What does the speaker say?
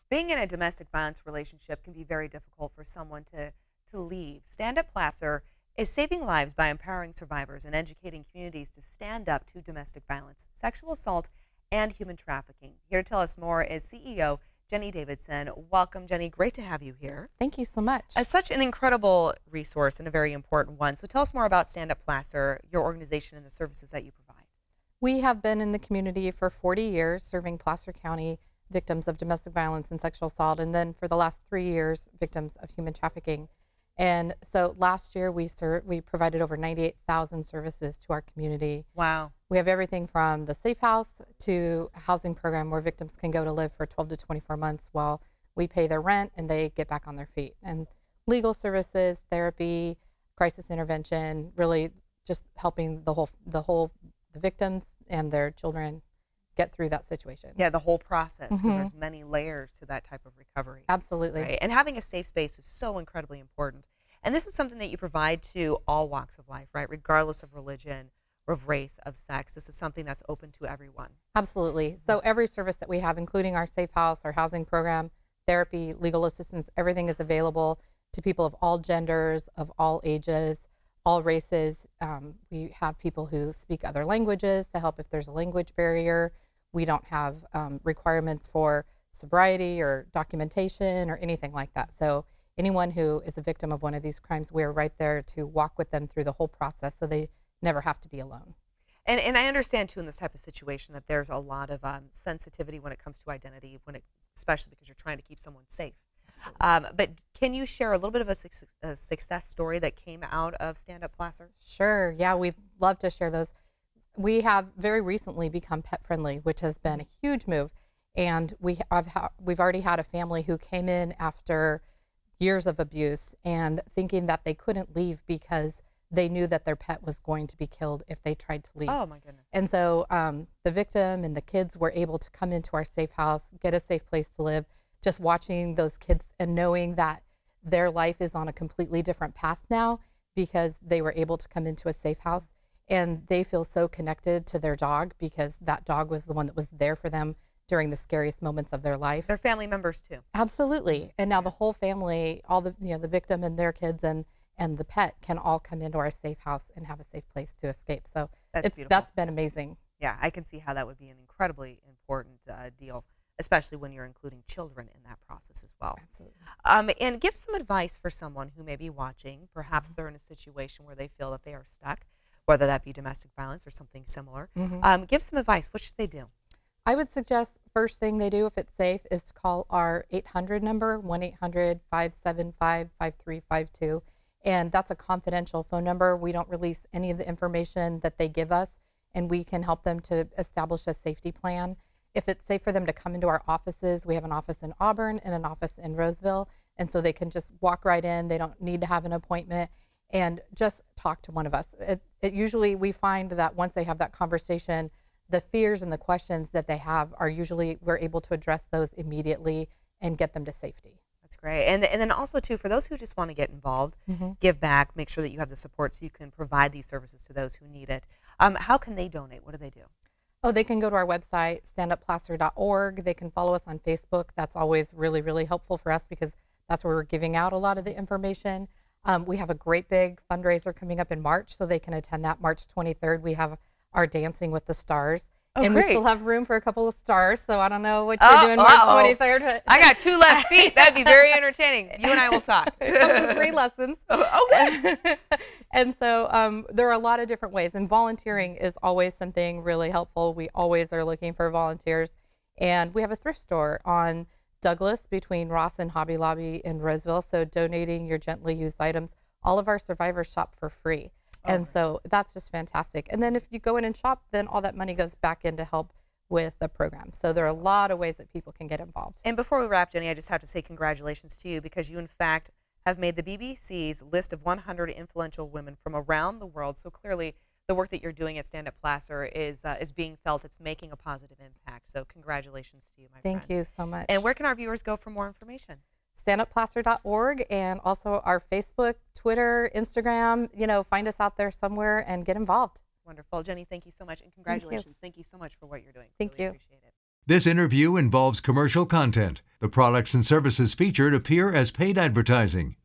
Being in a domestic violence relationship can be very difficult for someone to leave. Stand Up Placer is saving lives by empowering survivors and educating communities to stand up to domestic violence, sexual assault, and human trafficking. Here to tell us more is CEO Jenny Davidson. Welcome, Jenny. Great to have you here. Thank you so much. As such an incredible resource and a very important one. So tell us more about Stand Up Placer, your organization, and the services that you provide. We have been in the community for 40 years, serving Placer County victims of domestic violence and sexual assault, and then for the last 3 years, victims of human trafficking. And so last year, we provided over 98,000 services to our community. Wow. We have everything from the Safe House to a housing program where victims can go to live for 12 to 24 months while we pay their rent and they get back on their feet. And legal services, therapy, crisis intervention, really just helping the victims and their children get through that situation. Yeah, the whole process, because there's many layers to that type of recovery. Absolutely. Right? And having a safe space is so incredibly important. And this is something that you provide to all walks of life, right? Regardless of religion, of race, of sex. This is something that's open to everyone. Absolutely. So every service that we have, including our Safe House, our housing program, therapy, legal assistance, everything is available to people of all genders, of all ages, all races. We have people who speak other languages to help if there's a language barrier. We don't have requirements for sobriety or documentation or anything like that. So anyone who is a victim of one of these crimes, we're right there to walk with them through the whole process so they never have to be alone. And I understand, too, in this type of situation that there's a lot of sensitivity when it comes to identity, especially because you're trying to keep someone safe. But can you share a little bit of a success story that came out of Stand Up Placer? Sure. Yeah, we'd love to share those. We have very recently become pet friendly, which has been a huge move. And we've already had a family who came in after years of abuse and thinking that they couldn't leave because they knew that their pet was going to be killed if they tried to leave. Oh, my goodness. And so the victim and the kids were able to come into our safe house, get a safe place to live. Just watching those kids and knowing that their life is on a completely different path now because they were able to come into a safe house. And they feel so connected to their dog because that dog was the one that was there for them during the scariest moments of their life. They're family members too. Absolutely. And now the whole family, all the the victim and their kids and the pet can all come into our safe house and have a safe place to escape. So that's been amazing. Yeah, I can see how that would be an incredibly important deal, especially when you're including children in that process as well. Absolutely. And give some advice for someone who may be watching. Perhaps they're in a situation where they feel that they are stuck, whether that be domestic violence or something similar. Give some advice. What should they do? I would suggest first thing they do, if it's safe, is to call our 800 number, 1-800-575-5352. And that's a confidential phone number. We don't release any of the information that they give us, and we can help them to establish a safety plan. If it's safe for them to come into our offices, we have an office in Auburn and an office in Roseville, and so they can just walk right in. They don't need to have an appointment, and just talk to one of us. Usually we find that once they have that conversation, the fears and the questions that they have are usually, we're able to address those immediately and get them to safety. That's great. And then also, too, for those who just want to get involved, give back, make sure that you have the support so you can provide these services to those who need it. How can they donate? What do they do? Oh, they can go to our website, standupplacer.org. They can follow us on Facebook. That's always really, really helpful for us because that's where we're giving out a lot of the information. We have a great big fundraiser coming up in March, so they can attend that March 23rd. We have our Dancing with the Stars. Oh, and great. We still have room for a couple of stars, so I don't know what you're doing March 23rd. I got 2 left feet. That'd be very entertaining. You and I will talk. It comes with 3 lessons. Okay. And so there are a lot of different ways, and volunteering is always something really helpful. We always are looking for volunteers. And we have a thrift store on Douglas between Ross and Hobby Lobby in Roseville, so donating your gently used items. All of our survivors shop for free. And so that's just fantastic. And then if you go in and shop, then all that money goes back in to help with the program. So there are a lot of ways that people can get involved. And before we wrap, Jenny, I just have to say congratulations to you because you, in fact, have made the BBC's list of 100 influential women from around the world. So clearly the work that you're doing at Stand Up Placer is being felt. It's making a positive impact. So congratulations to you, my friend. Thank you so much. And where can our viewers go for more information? standupplacer.org, and also our Facebook, Twitter, Instagram. Find us out there somewhere and get involved. Wonderful. Jenny, thank you so much, and congratulations. Thank you so much for what you're doing. Thank really you. Appreciate it. This interview involves commercial content. The products and services featured appear as paid advertising.